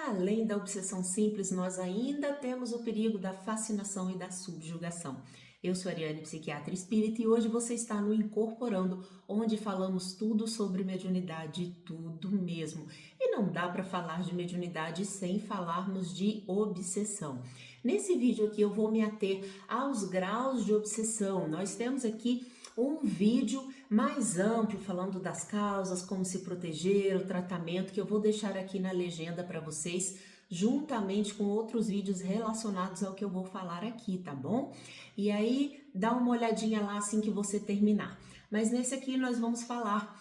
Além da obsessão simples, nós ainda temos o perigo da fascinação e da subjugação. Eu sou Ariane, psiquiatra espírita, e hoje você está no Incorporando, onde falamos tudo sobre mediunidade, tudo mesmo. E não dá para falar de mediunidade sem falarmos de obsessão. Nesse vídeo aqui eu vou me ater aos graus de obsessão. Nós temos aqui um vídeo mais amplo falando das causas, como se proteger, o tratamento, que eu vou deixar aqui na legenda para vocês, juntamente com outros vídeos relacionados ao que eu vou falar aqui, tá bom? E aí, dá uma olhadinha lá assim que você terminar. Mas nesse aqui nós vamos falar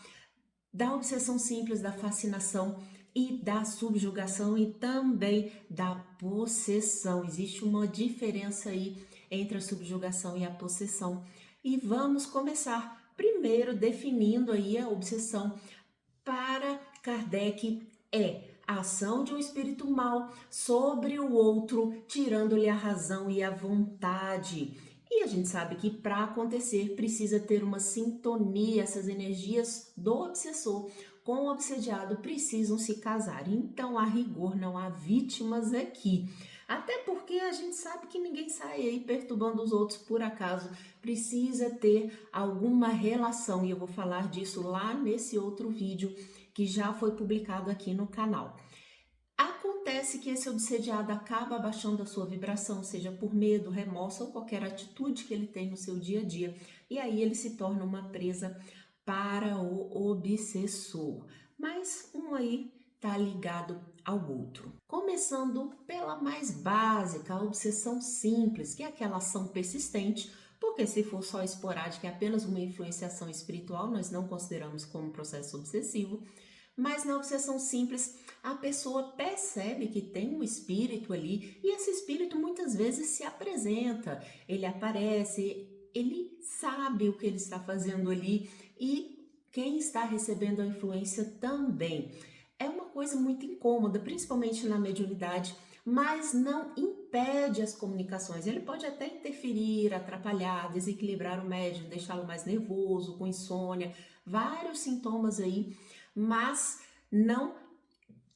da obsessão simples, da fascinação e da subjugação e também da possessão. Existe uma diferença aí entre a subjugação e a possessão. E vamos começar primeiro definindo aí a obsessão. Para Kardec é a ação de um espírito mau sobre o outro, tirando-lhe a razão e a vontade. E a gente sabe que para acontecer precisa ter uma sintonia, essas energias do obsessor com o obsediado precisam se casar. Então, a rigor, não há vítimas aqui. Até porque a gente sabe que ninguém sai aí perturbando os outros por acaso. Precisa ter alguma relação, e eu vou falar disso lá nesse outro vídeo que já foi publicado aqui no canal. Acontece que esse obsediado acaba abaixando a sua vibração, seja por medo, remorso ou qualquer atitude que ele tem no seu dia a dia. E aí ele se torna uma presa para o obsessor. Mas um aí está ligado ao outro. Começando pela mais básica, a obsessão simples, que é aquela ação persistente, porque se for só esporádica, é apenas uma influenciação espiritual, nós não consideramos como processo obsessivo. Mas na obsessão simples, a pessoa percebe que tem um espírito ali e esse espírito muitas vezes se apresenta, ele aparece, ele sabe o que ele está fazendo ali e quem está recebendo a influência também. É uma coisa muito incômoda, principalmente na mediunidade, mas não impede as comunicações. Ele pode até interferir, atrapalhar, desequilibrar o médium, deixá-lo mais nervoso, com insônia, vários sintomas aí, mas não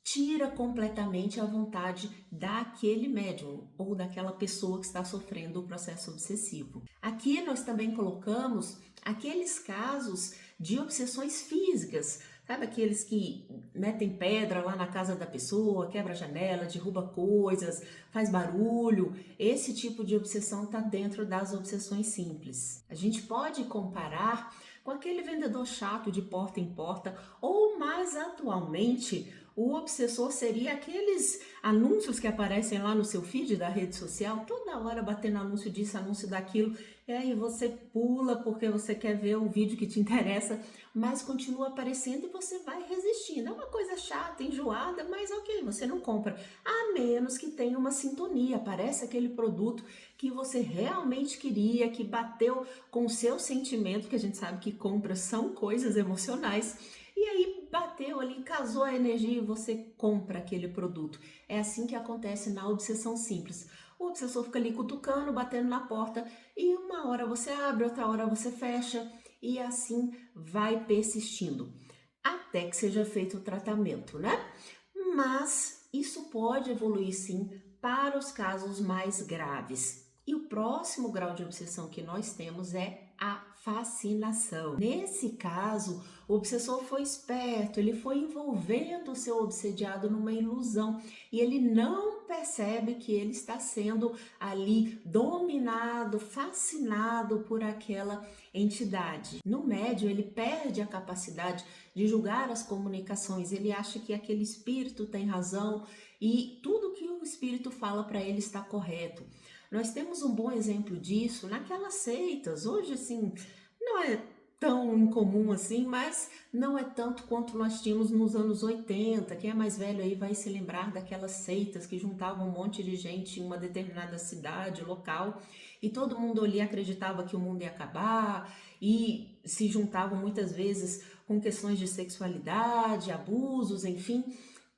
tira completamente a vontade daquele médium ou daquela pessoa que está sofrendo o processo obsessivo. Aqui nós também colocamos aqueles casos de obsessões físicas, sabe, aqueles que metem pedra lá na casa da pessoa, quebra a janela, derruba coisas, faz barulho. Esse tipo de obsessão está dentro das obsessões simples. A gente pode comparar com aquele vendedor chato de porta em porta, ou mais atualmente, o obsessor seria aqueles anúncios que aparecem lá no seu feed da rede social, toda hora batendo anúncio disso, anúncio daquilo, e aí você pula porque você quer ver o vídeo que te interessa, mas continua aparecendo e você vai resistindo. É uma coisa chata, enjoada, mas ok, você não compra, a menos que tenha uma sintonia, aparece aquele produto que você realmente queria, que bateu com o seu sentimento, que a gente sabe que compras são coisas emocionais, e aí bateu ali, casou a energia e você compra aquele produto. É assim que acontece na obsessão simples. O obsessor fica ali cutucando, batendo na porta e uma hora você abre, outra hora você fecha e assim vai persistindo. Até que seja feito o tratamento, né? Mas isso pode evoluir sim para os casos mais graves. E o próximo grau de obsessão que nós temos é a fascinação. Nesse caso, o obsessor foi esperto, ele foi envolvendo o seu obsediado numa ilusão e ele não percebe que ele está sendo ali dominado, fascinado por aquela entidade. No médium, ele perde a capacidade de julgar as comunicações, ele acha que aquele espírito tem razão e tudo que o espírito fala para ele está correto. Nós temos um bom exemplo disso naquelas seitas. Hoje, assim, não é tão incomum assim, mas não é tanto quanto nós tínhamos nos anos 80. Quem é mais velho aí vai se lembrar daquelas seitas que juntavam um monte de gente em uma determinada cidade, local, e todo mundo ali acreditava que o mundo ia acabar e se juntavam muitas vezes com questões de sexualidade, abusos, enfim.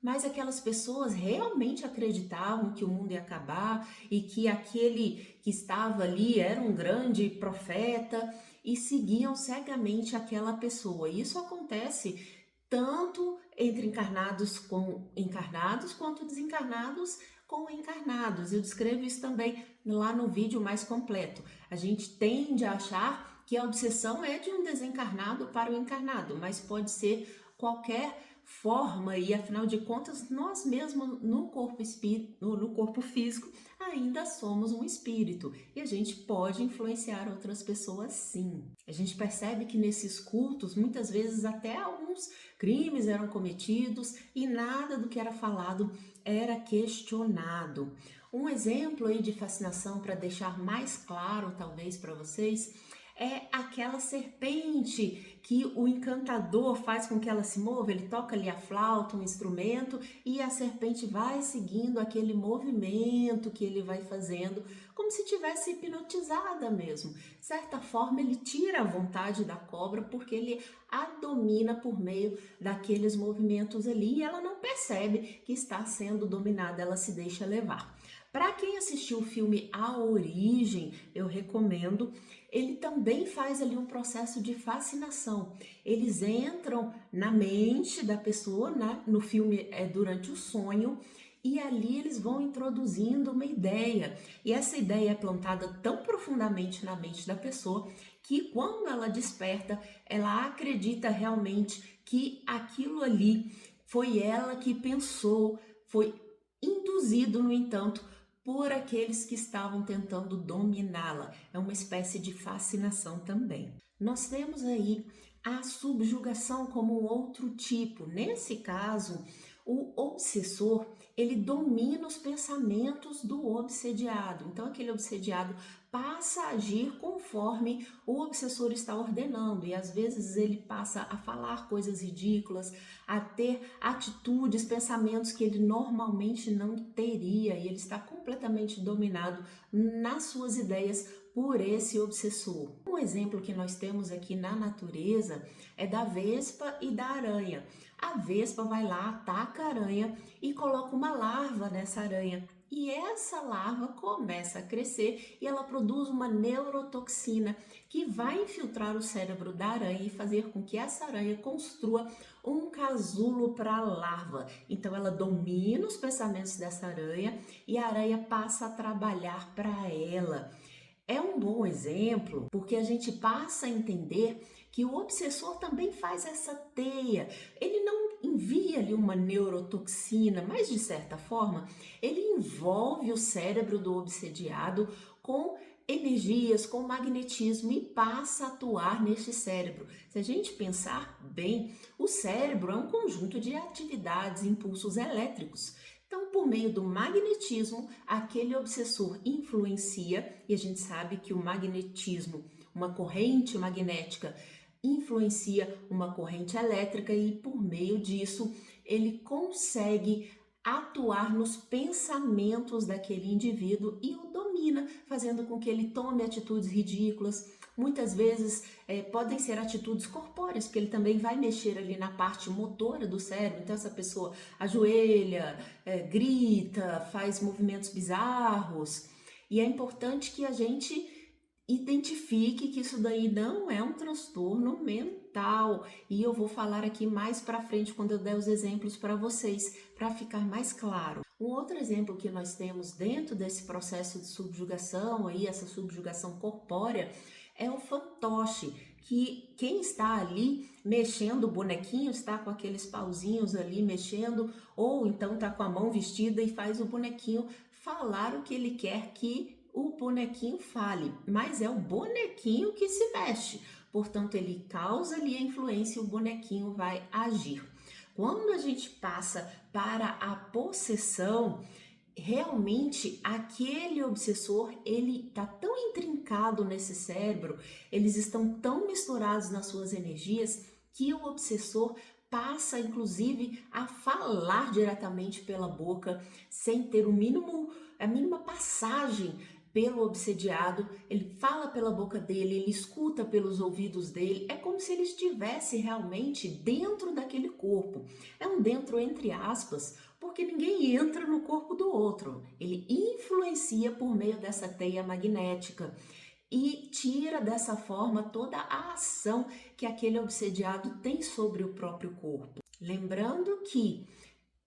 Mas aquelas pessoas realmente acreditavam que o mundo ia acabar e que aquele que estava ali era um grande profeta e seguiam cegamente aquela pessoa. E isso acontece tanto entre encarnados com encarnados, quanto desencarnados com encarnados. Eu descrevo isso também lá no vídeo mais completo. A gente tende a achar que a obsessão é de um desencarnado para o encarnado, mas pode ser qualquer forma, e afinal de contas nós mesmos no corpo físico ainda somos um espírito e a gente pode influenciar outras pessoas, sim. A gente percebe que nesses cultos muitas vezes até alguns crimes eram cometidos e nada do que era falado era questionado. Um exemplo aí de fascinação para deixar mais claro talvez para vocês é aquela serpente que o encantador faz com que ela se mova. Ele toca ali a flauta, um instrumento, e a serpente vai seguindo aquele movimento que ele vai fazendo, como se tivesse hipnotizada mesmo. De certa forma, ele tira a vontade da cobra porque ele a domina por meio daqueles movimentos ali e ela não percebe que está sendo dominada, ela se deixa levar. Para quem assistiu o filme A Origem, eu recomendo. Ele também faz ali um processo de fascinação. Eles entram na mente da pessoa, né? No filme é durante o sonho, e ali eles vão introduzindo uma ideia. E essa ideia é plantada tão profundamente na mente da pessoa que quando ela desperta, ela acredita realmente que aquilo ali foi ela que pensou, foi induzido, no entanto, por aqueles que estavam tentando dominá-la. É uma espécie de fascinação também. Nós temos aí a subjugação como um outro tipo. Nesse caso, o obsessor, ele domina os pensamentos do obsediado. Então, aquele obsediado passa a agir conforme o obsessor está ordenando e às vezes ele passa a falar coisas ridículas, a ter atitudes, pensamentos que ele normalmente não teria e ele está completamente dominado nas suas ideias por esse obsessor. Um exemplo que nós temos aqui na natureza é da vespa e da aranha. A vespa vai lá, ataca a aranha e coloca uma larva nessa aranha. E essa larva começa a crescer e ela produz uma neurotoxina que vai infiltrar o cérebro da aranha e fazer com que essa aranha construa um casulo para a larva. Então ela domina os pensamentos dessa aranha e a aranha passa a trabalhar para ela. É um bom exemplo porque a gente passa a entender que o obsessor também faz essa teia. Ele não envia ali uma neurotoxina, mas de certa forma ele envolve o cérebro do obsediado com energias, com magnetismo e passa a atuar neste cérebro. Se a gente pensar bem, o cérebro é um conjunto de atividades, impulsos elétricos. Então, por meio do magnetismo, aquele obsessor influencia, e a gente sabe que o magnetismo, uma corrente magnética, influencia uma corrente elétrica e por meio disso ele consegue atuar nos pensamentos daquele indivíduo e o domina, fazendo com que ele tome atitudes ridículas. Muitas vezes podem ser atitudes corpóreas, porque ele também vai mexer ali na parte motora do cérebro. Então essa pessoa ajoelha, grita, faz movimentos bizarros. E é importante que a gente identifique que isso daí não é um transtorno mental. E eu vou falar aqui mais para frente quando eu der os exemplos para vocês, para ficar mais claro. Um outro exemplo que nós temos dentro desse processo de subjugação, aí, essa subjugação corpórea, é o fantoche, que quem está ali mexendo o bonequinho está com aqueles pauzinhos ali mexendo, ou então está com a mão vestida e faz o bonequinho falar o que ele quer que o bonequinho fale, mas é o bonequinho que se mexe, portanto ele causa ali a influência e o bonequinho vai agir. Quando a gente passa para a possessão, realmente aquele obsessor, ele está tão intrincado nesse cérebro, eles estão tão misturados nas suas energias que o obsessor passa inclusive a falar diretamente pela boca, sem ter a mínima passagem pelo obsediado. Ele fala pela boca dele, ele escuta pelos ouvidos dele, é como se ele estivesse realmente dentro daquele corpo. É um dentro entre aspas, porque ninguém entra no corpo do outro. Ele influencia por meio dessa teia magnética e tira dessa forma toda a ação que aquele obsediado tem sobre o próprio corpo. Lembrando que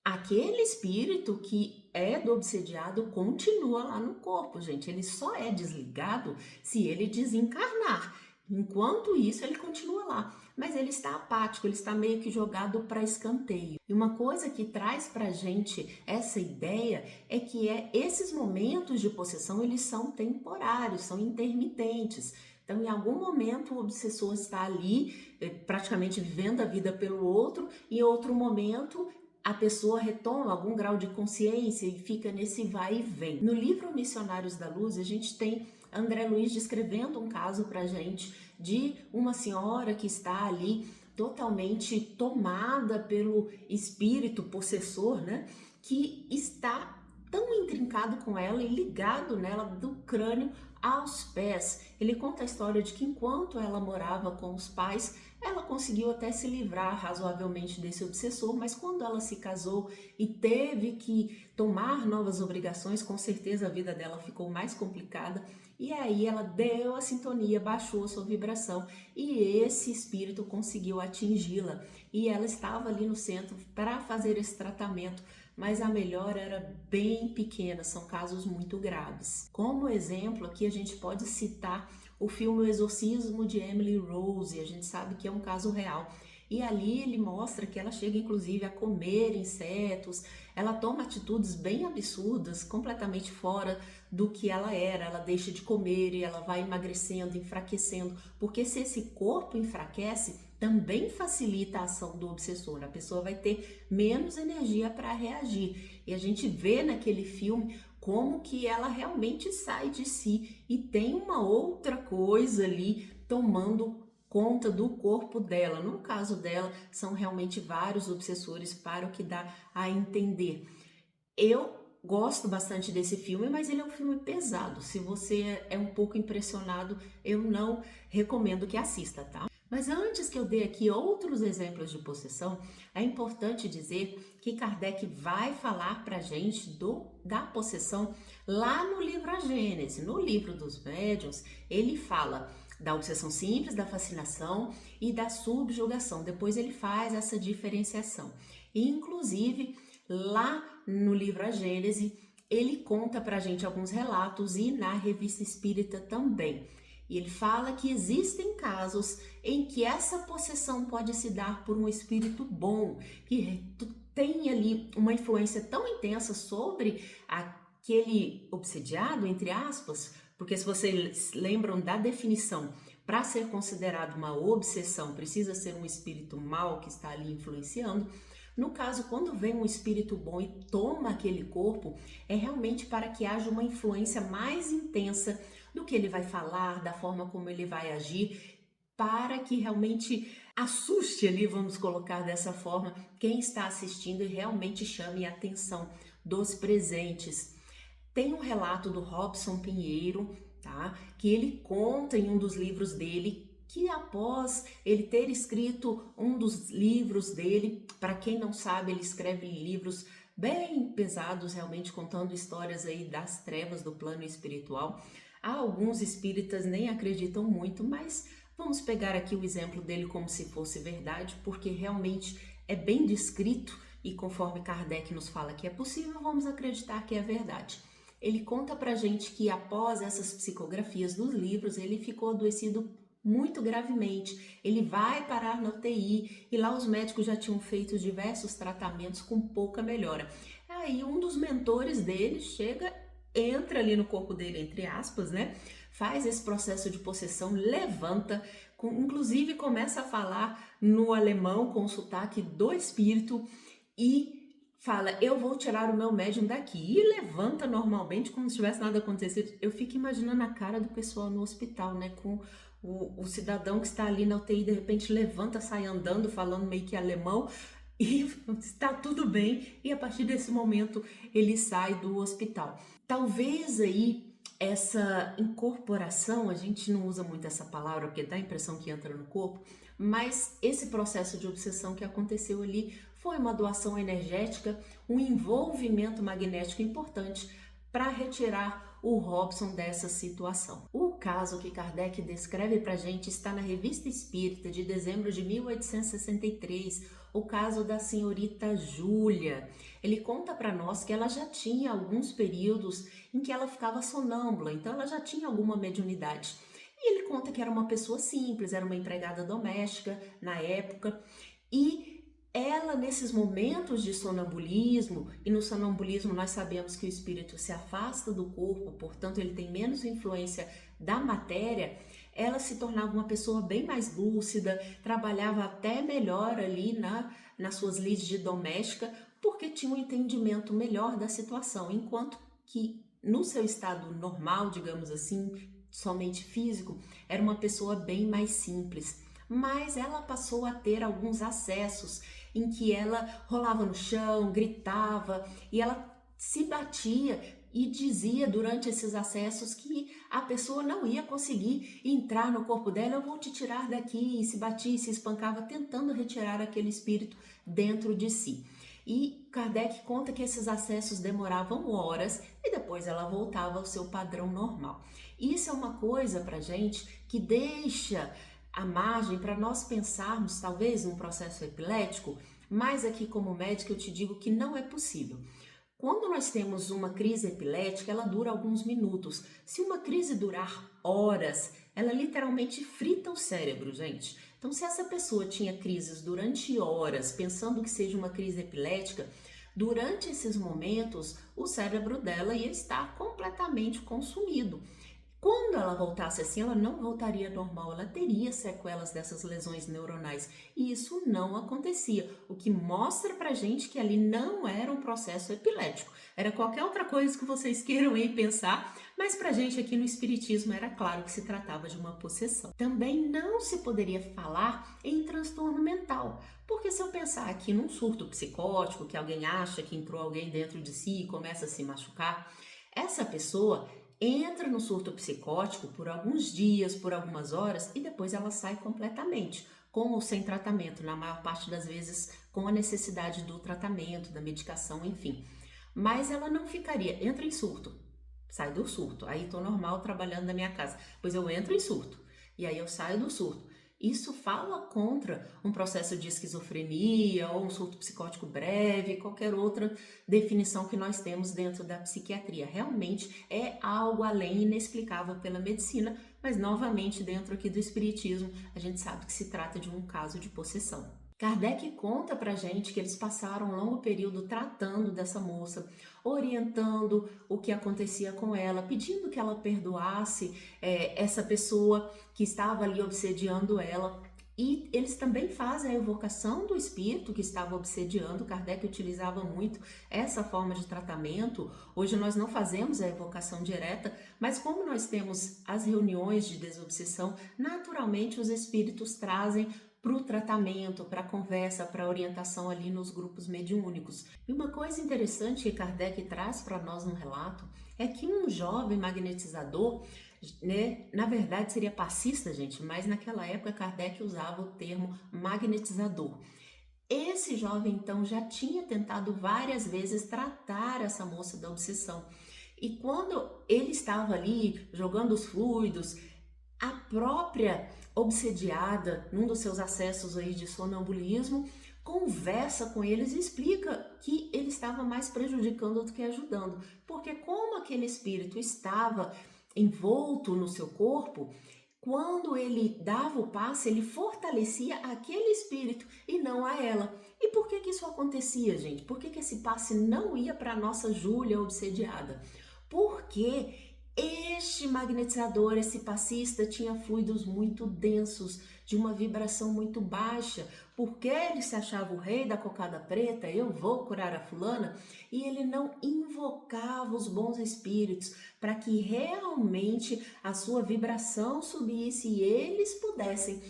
aquele espírito que é do obsediado continua lá no corpo, gente. Ele só é desligado se ele desencarnar. Enquanto isso, ele continua lá. Mas ele está apático, ele está meio que jogado para escanteio. E uma coisa que traz para a gente essa ideia é que esses momentos de possessão, eles são temporários, são intermitentes. Então, em algum momento, o obsessor está ali, praticamente vivendo a vida pelo outro, e em outro momento, a pessoa retoma algum grau de consciência e fica nesse vai e vem. No livro Missionários da Luz, a gente tem André Luiz descrevendo um caso pra gente de uma senhora que está ali totalmente tomada pelo espírito possessor, né? Que está tão intrincado com ela e ligado nela do crânio aos pés. Ele conta a história de que enquanto ela morava com os pais, ela conseguiu até se livrar razoavelmente desse obsessor, mas quando ela se casou e teve que tomar novas obrigações, com certeza a vida dela ficou mais complicada. E aí ela deu a sintonia, baixou a sua vibração e esse espírito conseguiu atingi-la. E ela estava ali no centro para fazer esse tratamento, mas a melhora era bem pequena, são casos muito graves. Como exemplo, aqui a gente pode citar o filme O Exorcismo de Emily Rose, a gente sabe que é um caso real. E ali ele mostra que ela chega inclusive a comer insetos, ela toma atitudes bem absurdas, completamente fora do que ela era, ela deixa de comer e ela vai emagrecendo, enfraquecendo, porque se esse corpo enfraquece, também facilita a ação do obsessor, a pessoa vai ter menos energia para reagir. E a gente vê naquele filme como que ela realmente sai de si e tem uma outra coisa ali tomando conta do corpo dela. No caso dela, são realmente vários obsessores, para o que dá a entender. Eu gosto bastante desse filme, mas ele é um filme pesado. Se você é um pouco impressionado, eu não recomendo que assista, tá? Mas antes que eu dê aqui outros exemplos de possessão, é importante dizer que Kardec vai falar pra gente da possessão lá no livro A Gênese. No livro dos Médiuns, ele fala da obsessão simples, da fascinação e da subjugação. Depois ele faz essa diferenciação. E, inclusive, lá no livro A Gênese, ele conta pra gente alguns relatos e na Revista Espírita também. E ele fala que existem casos em que essa possessão pode se dar por um espírito bom, que tem ali uma influência tão intensa sobre aquele obsediado, entre aspas, porque se vocês lembram da definição, para ser considerado uma obsessão, precisa ser um espírito mau que está ali influenciando. No caso, quando vem um espírito bom e toma aquele corpo, é realmente para que haja uma influência mais intensa do que ele vai falar, da forma como ele vai agir, para que realmente assuste ali, vamos colocar dessa forma, quem está assistindo e realmente chame a atenção dos presentes. Tem um relato do Robson Pinheiro, tá? Que ele conta em um dos livros dele que após ele ter escrito um dos livros dele, para quem não sabe, ele escreve livros bem pesados, realmente contando histórias aí das trevas do plano espiritual. Alguns espíritas nem acreditam muito, mas vamos pegar aqui o exemplo dele como se fosse verdade, porque realmente é bem descrito e conforme Kardec nos fala que é possível, vamos acreditar que é verdade. Ele conta pra gente que após essas psicografias dos livros, ele ficou adoecido muito gravemente. Ele vai parar na UTI e lá os médicos já tinham feito diversos tratamentos com pouca melhora. Aí um dos mentores dele entra ali no corpo dele, entre aspas, né? Faz esse processo de possessão, levanta, inclusive começa a falar no alemão com o sotaque do espírito e fala, eu vou tirar o meu médium daqui. E levanta normalmente, como se tivesse nada acontecido. Eu fico imaginando a cara do pessoal no hospital, né? Com o cidadão que está ali na UTI, de repente levanta, sai andando, falando meio que alemão. E está tudo bem. E a partir desse momento, ele sai do hospital. Talvez aí essa incorporação, a gente não usa muito essa palavra porque dá a impressão que entra no corpo, mas esse processo de obsessão que aconteceu ali foi uma doação energética, um envolvimento magnético importante para retirar o Robson dessa situação. O caso que Kardec descreve para a gente está na Revista Espírita de dezembro de 1863, o caso da senhorita Júlia. Ele conta para nós que ela já tinha alguns períodos em que ela ficava sonâmbula, então ela já tinha alguma mediunidade. E ele conta que era uma pessoa simples, era uma empregada doméstica na época, e ela, nesses momentos de sonambulismo, e no sonambulismo nós sabemos que o espírito se afasta do corpo, portanto ele tem menos influência da matéria, ela se tornava uma pessoa bem mais lúcida, trabalhava até melhor ali nas suas lides de doméstica, porque tinha um entendimento melhor da situação, enquanto que no seu estado normal, digamos assim, somente físico, era uma pessoa bem mais simples. Mas ela passou a ter alguns acessos em que ela rolava no chão, gritava e ela se batia e dizia durante esses acessos que a pessoa não ia conseguir entrar no corpo dela. Eu vou te tirar daqui, e se batia e se espancava tentando retirar aquele espírito dentro de si. E Kardec conta que esses acessos demoravam horas e depois ela voltava ao seu padrão normal. Isso é uma coisa pra gente que deixa a margem para nós pensarmos talvez num processo epilético, mas aqui como médica eu te digo que não é possível. Quando nós temos uma crise epilética, ela dura alguns minutos. Se uma crise durar horas, ela literalmente frita o cérebro, gente. Então, se essa pessoa tinha crises durante horas, pensando que seja uma crise epilética, durante esses momentos, o cérebro dela ia estar completamente consumido. Quando ela voltasse assim, ela não voltaria normal, ela teria sequelas dessas lesões neuronais. E isso não acontecia, o que mostra pra gente que ali não era um processo epilético. Era qualquer outra coisa que vocês queiram aí pensar, mas pra gente aqui no espiritismo era claro que se tratava de uma possessão. Também não se poderia falar em transtorno mental, porque se eu pensar aqui num surto psicótico, que alguém acha que entrou alguém dentro de si e começa a se machucar, essa pessoa entra no surto psicótico por alguns dias, por algumas horas e depois ela sai completamente, com ou sem tratamento, na maior parte das vezes com a necessidade do tratamento, da medicação, enfim. Mas ela não ficaria, entra em surto, sai do surto, aí tô normal trabalhando na minha casa, pois eu entro em surto e aí eu saio do surto. Isso fala contra um processo de esquizofrenia ou um surto psicótico breve, qualquer outra definição que nós temos dentro da psiquiatria. Realmente é algo além inexplicável pela medicina, mas novamente dentro aqui do espiritismo a gente sabe que se trata de um caso de possessão. Kardec conta pra gente que eles passaram um longo período tratando dessa moça, orientando o que acontecia com ela, pedindo que ela perdoasse essa pessoa que estava ali obsediando ela. E eles também fazem a evocação do espírito que estava obsediando. Kardec utilizava muito essa forma de tratamento. Hoje nós não fazemos a evocação direta, mas como nós temos as reuniões de desobsessão, naturalmente os espíritos trazem para o tratamento, para a conversa, para a orientação ali nos grupos mediúnicos. E uma coisa interessante que Kardec traz para nós no relato é que um jovem magnetizador, né, na verdade seria passista, gente, mas naquela época Kardec usava o termo magnetizador. Esse jovem então já tinha tentado várias vezes tratar essa moça da obsessão. E quando ele estava ali jogando os fluidos, a própria obsediada, num dos seus acessos aí de sonambulismo, conversa com eles e explica que ele estava mais prejudicando do que ajudando, porque como aquele espírito estava envolto no seu corpo, quando ele dava o passe, ele fortalecia aquele espírito e não a ela. E por que isso acontecia, gente? Por que esse passe não ia para a nossa Júlia obsediada? Porque este magnetizador, esse passista, tinha fluidos muito densos, de uma vibração muito baixa, porque ele se achava o rei da cocada preta, eu vou curar a fulana, e ele não invocava os bons espíritos para que realmente a sua vibração subisse e eles pudessem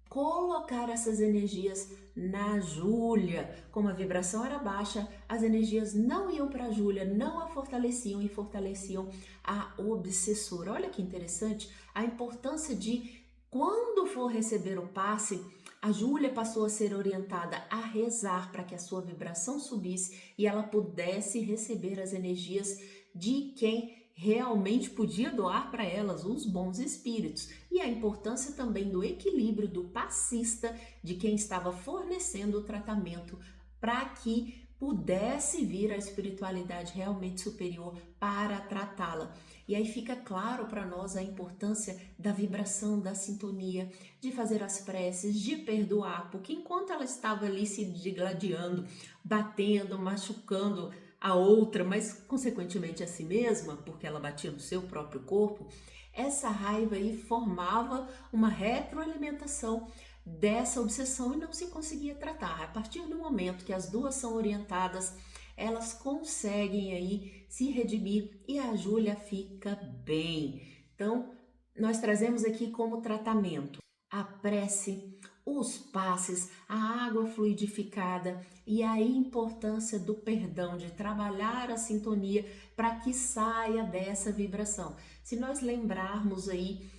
colocar essas energias na Júlia. Como a vibração era baixa, as energias não iam para a Júlia, não a fortaleciam e fortaleciam a obsessora. Olha que interessante a importância de, quando for receber o passe, a Júlia passou a ser orientada a rezar para que a sua vibração subisse e ela pudesse receber as energias de quem realmente podia doar para elas os bons espíritos, e a importância também do equilíbrio do passista, de quem estava fornecendo o tratamento, para que pudesse vir a espiritualidade realmente superior para tratá-la. E aí fica claro para nós a importância da vibração, da sintonia, de fazer as preces, de perdoar, porque enquanto ela estava ali se digladiando, batendo, machucando a outra, mas consequentemente a si mesma, porque ela batia no seu próprio corpo, essa raiva aí formava uma retroalimentação dessa obsessão e não se conseguia tratar. A partir do momento que as duas são orientadas, elas conseguem aí se redimir e a Júlia fica bem. Então, nós trazemos aqui como tratamento a prece, os passes, a água fluidificada e a importância do perdão, de trabalhar a sintonia para que saia dessa vibração. Se nós lembrarmos aí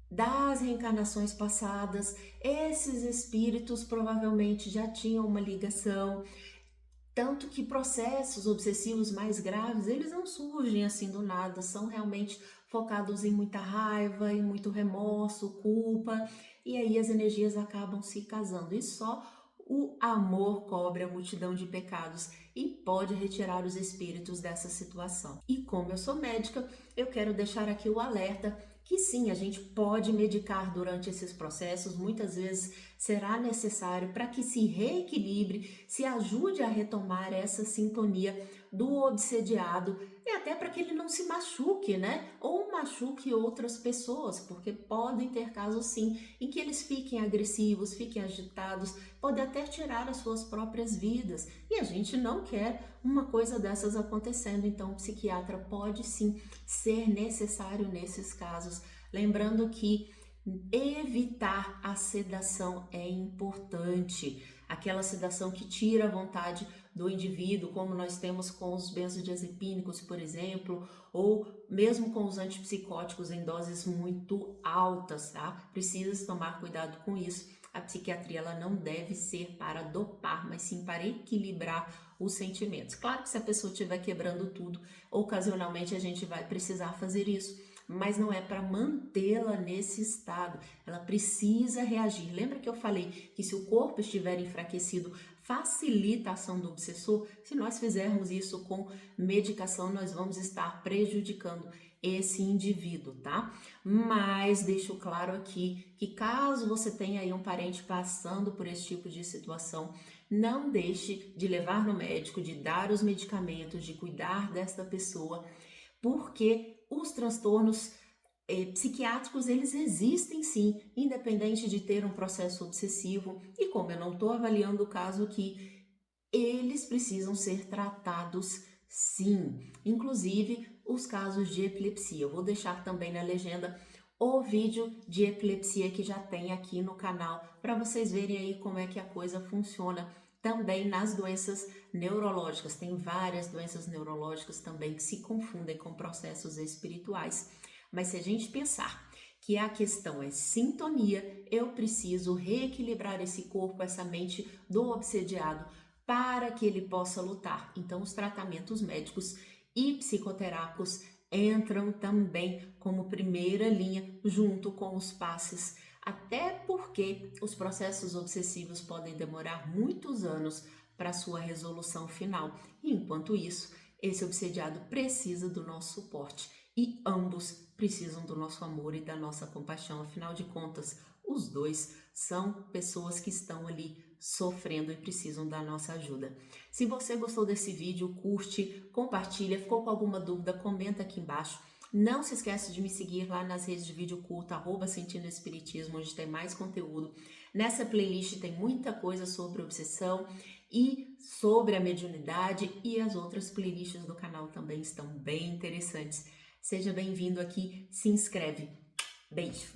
das reencarnações passadas, esses espíritos provavelmente já tinham uma ligação, tanto que processos obsessivos mais graves, eles não surgem assim do nada, são realmente focados em muita raiva, em muito remorso, culpa, e aí as energias acabam se casando. E só o amor cobre a multidão de pecados e pode retirar os espíritos dessa situação. E como eu sou médica, eu quero deixar aqui o alerta que sim, a gente pode medicar durante esses processos, muitas vezes será necessário para que se reequilibre, se ajude a retomar essa sintonia do obsediado e até para que ele não se machuque, né? Ou machuque outras pessoas, porque podem ter casos sim em que eles fiquem agressivos, fiquem agitados, podem até tirar as suas próprias vidas. E a gente não quer uma coisa dessas acontecendo, então o psiquiatra pode sim ser necessário nesses casos. Lembrando que evitar a sedação é importante, aquela sedação que tira a vontade do indivíduo, como nós temos com os benzodiazepínicos, por exemplo, ou mesmo com os antipsicóticos em doses muito altas, tá? Precisa tomar cuidado com isso. A psiquiatria ela não deve ser para dopar, mas sim para equilibrar os sentimentos. Claro que se a pessoa estiver quebrando tudo, ocasionalmente a gente vai precisar fazer isso, mas não é para mantê-la nesse estado. Ela precisa reagir. Lembra que eu falei que se o corpo estiver enfraquecido, facilita a ação do obsessor? Se nós fizermos isso com medicação, nós vamos estar prejudicando esse indivíduo, tá? Mas deixo claro aqui que caso você tenha aí um parente passando por esse tipo de situação, não deixe de levar no médico, de dar os medicamentos, de cuidar desta pessoa, porque os transtornos psiquiátricos, eles existem sim, independente de ter um processo obsessivo, e como eu não estou avaliando o caso aqui, eles precisam ser tratados sim, inclusive os casos de epilepsia. Eu vou deixar também na legenda o vídeo de epilepsia que já tem aqui no canal, para vocês verem aí como é que a coisa funciona também nas doenças neurológicas. Tem várias doenças neurológicas também que se confundem com processos espirituais. Mas se a gente pensar que a questão é sintonia, eu preciso reequilibrar esse corpo, essa mente do obsediado para que ele possa lutar. Então, os tratamentos médicos e psicoterápicos entram também como primeira linha junto com os passes, até porque os processos obsessivos podem demorar muitos anos para sua resolução final. E enquanto isso, esse obsediado precisa do nosso suporte e ambos precisam do nosso amor e da nossa compaixão. Afinal de contas, os dois são pessoas que estão ali sofrendo e precisam da nossa ajuda. Se você gostou desse vídeo, curte, compartilha, ficou com alguma dúvida, comenta aqui embaixo. Não se esquece de me seguir lá nas redes de vídeo curto, @Sentindo Espiritismo, onde tem mais conteúdo. Nessa playlist tem muita coisa sobre obsessão e sobre a mediunidade, e as outras playlists do canal também estão bem interessantes. Seja bem-vindo aqui, se inscreve. Beijo!